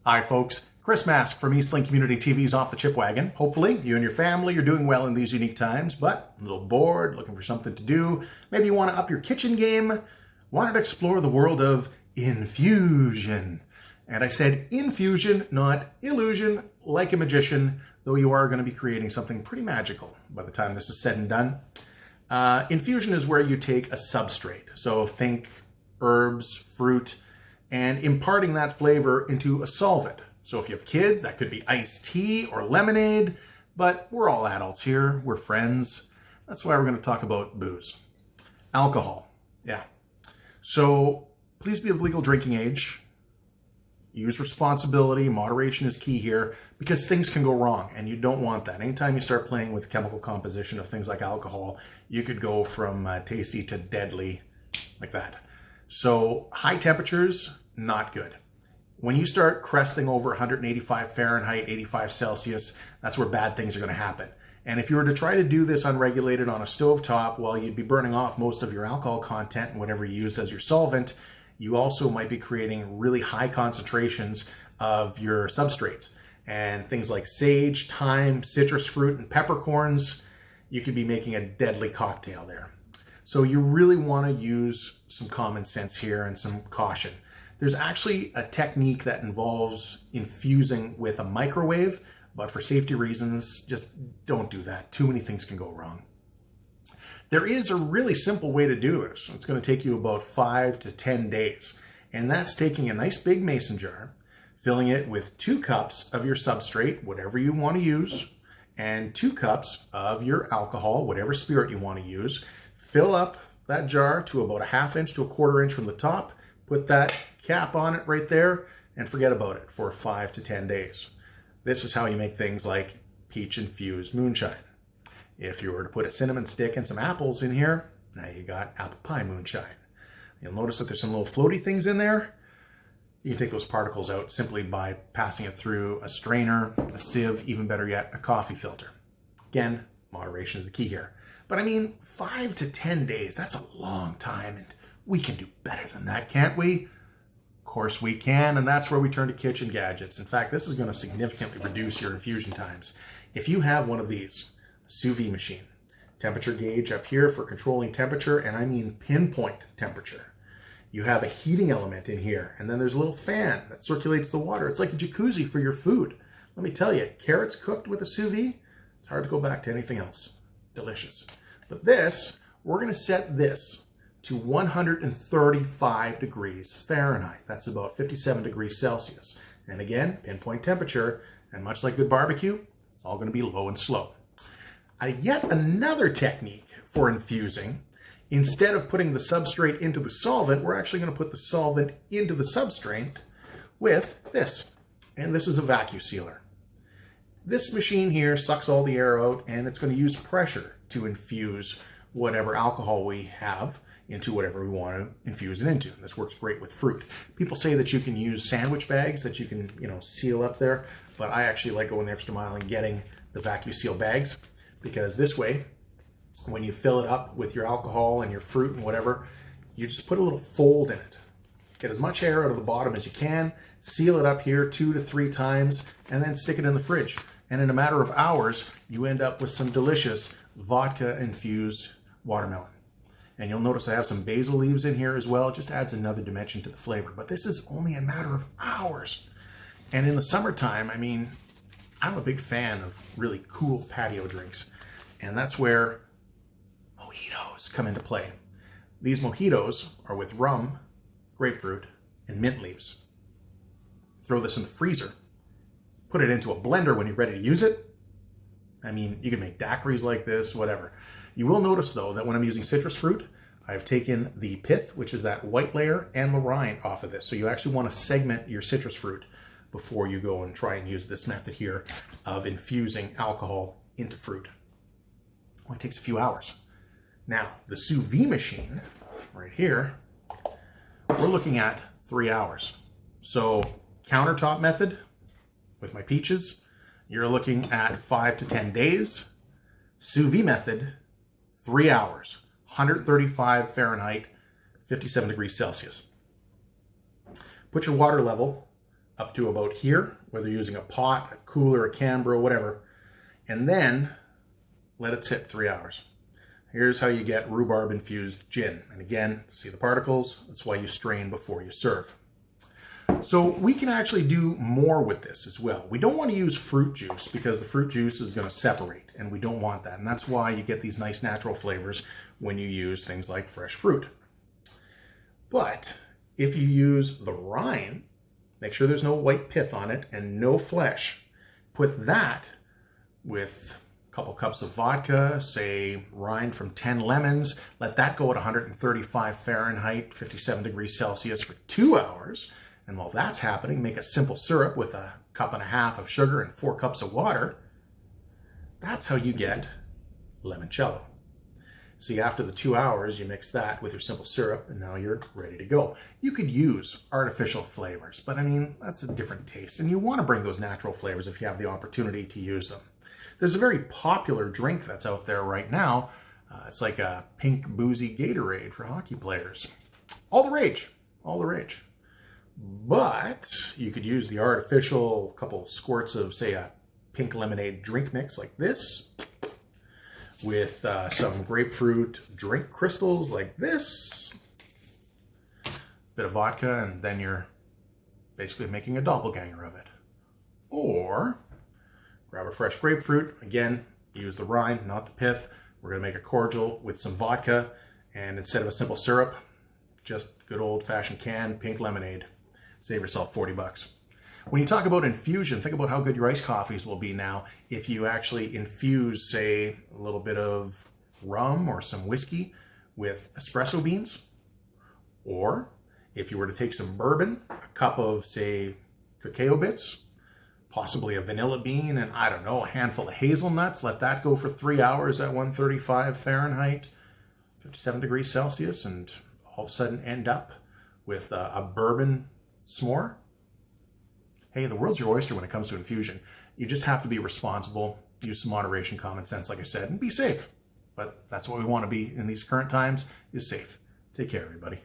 Hi folks, Chris Mask from Eastlink Community TV's Off the Chip Wagon. Hopefully you and your family are doing well in these unique times, but a little bored, looking for something to do. Maybe you want to up your kitchen game, wanted to explore the world of infusion. And I said infusion, not illusion, like a magician, though you are going to be creating something pretty magical by the time this is said and done. Infusion is where you take a substrate. So think herbs, fruit, and imparting that flavor into a solvent. So if you have kids, that could be iced tea or lemonade, but we're all adults here, we're friends. That's why we're going to talk about booze. Alcohol, yeah. So please be of legal drinking age. Use responsibility, moderation is key here, because things can go wrong, and you don't want that. Anytime you start playing with chemical composition of things like alcohol, you could go from tasty to deadly, like that. So high temperatures, not good. When you start cresting over 185 Fahrenheit, 85 Celsius, that's where bad things are going to happen. And if you were to try to do this unregulated on a stovetop, well, you'd be burning off most of your alcohol content and whatever you used as your solvent. You also might be creating really high concentrations of your substrates. And things like sage, thyme, citrus fruit, and peppercorns, you could be making a deadly cocktail there. So you really want to use some common sense here and some caution. There's actually a technique that involves infusing with a microwave, but for safety reasons, just don't do that. Too many things can go wrong. There is a really simple way to do this. It's going to take you about 5 to 10 days. And that's taking a nice big mason jar, filling it with 2 cups of your substrate, whatever you want to use, and 2 cups of your alcohol, whatever spirit you want to use. Fill up that jar to about a 1/2 inch to a 1/4 inch from the top. Put that cap on it right there and forget about it for 5 to 10 days. This is how you make things like peach infused moonshine. If you were to put a cinnamon stick and some apples in here, now you got apple pie moonshine. You'll notice that there's some little floaty things in there. You can take those particles out simply by passing it through a strainer, a sieve, even better yet, a coffee filter. Again, moderation is the key here. But I mean, 5 to 10 days, that's a long time, and we can do better than that, can't we? Of course we can, and that's where we turn to kitchen gadgets. In fact, this is going to significantly reduce your infusion times. If you have one of these, a Sous Vide machine, temperature gauge up here for controlling temperature, and I mean pinpoint temperature. You have a heating element in here, and then there's a little fan that circulates the water. It's like a jacuzzi for your food. Let me tell you, carrots cooked with a Sous Vide, it's hard to go back to anything else. Delicious. But this, we're going to set this to 135 degrees Fahrenheit. That's about 57 degrees Celsius. And again, pinpoint temperature, and much like good barbecue, it's all going to be low and slow. Yet another technique for infusing, instead of putting the substrate into the solvent, we're actually going to put the solvent into the substrate with this. And this is a vacuum sealer. This machine here sucks all the air out, and it's going to use pressure to infuse whatever alcohol we have into whatever we want to infuse it into. This works great with fruit. People say that you can use sandwich bags that you can, seal up there, but I actually like going the extra mile and getting the vacuum seal bags, because this way, when you fill it up with your alcohol and your fruit and whatever, you just put a little fold in it. Get as much air out of the bottom as you can, seal it up here 2 to 3 times, and then stick it in the fridge. And in a matter of hours, you end up with some delicious vodka-infused watermelon. And you'll notice I have some basil leaves in here as well. It just adds another dimension to the flavor. But this is only a matter of hours. And in the summertime, I mean, I'm a big fan of really cool patio drinks. And that's where mojitos come into play. These mojitos are with rum, grapefruit, and mint leaves. Throw this in the freezer. Put it into a blender when you're ready to use it. I mean, you can make daiquiris like this, whatever. You will notice, though, that when I'm using citrus fruit, I've taken the pith, which is that white layer, and the rind off of this. So you actually want to segment your citrus fruit before you go and try and use this method here of infusing alcohol into fruit. Only takes a few hours. Now, the Sous Vide machine, right here, we're looking at 3 hours. So, countertop method, with my peaches, you're looking at 5 to 10 days. Sous vide method, 3 hours, 135 Fahrenheit, 57 degrees Celsius. Put your water level up to about here, whether you're using a pot, a cooler, a Canberra, whatever, and then let it sit 3 hours. Here's how you get rhubarb infused gin. And again, see the particles? That's why you strain before you serve. So we can actually do more with this as well. We don't want to use fruit juice because the fruit juice is going to separate, and we don't want that. And that's why you get these nice natural flavors when you use things like fresh fruit. But if you use the rind, make sure there's no white pith on it and no flesh. Put that with couple cups of vodka, say rind from 10 lemons, let that go at 135 Fahrenheit, 57 degrees Celsius for 2 hours. And while that's happening, make a simple syrup with 1.5 cups of sugar and 4 cups of water. That's how you get limoncello. See, after the 2 hours, you mix that with your simple syrup, and now you're ready to go. You could use artificial flavors, but I mean, that's a different taste. And you want to bring those natural flavors if you have the opportunity to use them. There's a very popular drink that's out there right now. It's like a pink boozy Gatorade for hockey players. All the rage, all the rage. But you could use the artificial couple squirts of, say, a pink lemonade drink mix like this with some grapefruit drink crystals like this, bit of vodka, and then you're basically making a doppelganger of it. Or grab a fresh grapefruit. Again, use the rind, not the pith. We're going to make a cordial with some vodka, and instead of a simple syrup, just good old-fashioned canned pink lemonade. Save yourself 40 bucks. When you talk about infusion, think about how good your iced coffees will be now if you actually infuse, say, a little bit of rum or some whiskey with espresso beans. Or if you were to take some bourbon, a cup of, say, cacao bits, possibly a vanilla bean, and I don't know, a handful of hazelnuts. Let that go for 3 hours at 135 Fahrenheit, 57 degrees Celsius, and all of a sudden end up with a bourbon s'more. Hey, the world's your oyster when it comes to infusion. You just have to be responsible, use some moderation, common sense, like I said, and be safe. But that's what we want to be in these current times, is safe. Take care, everybody.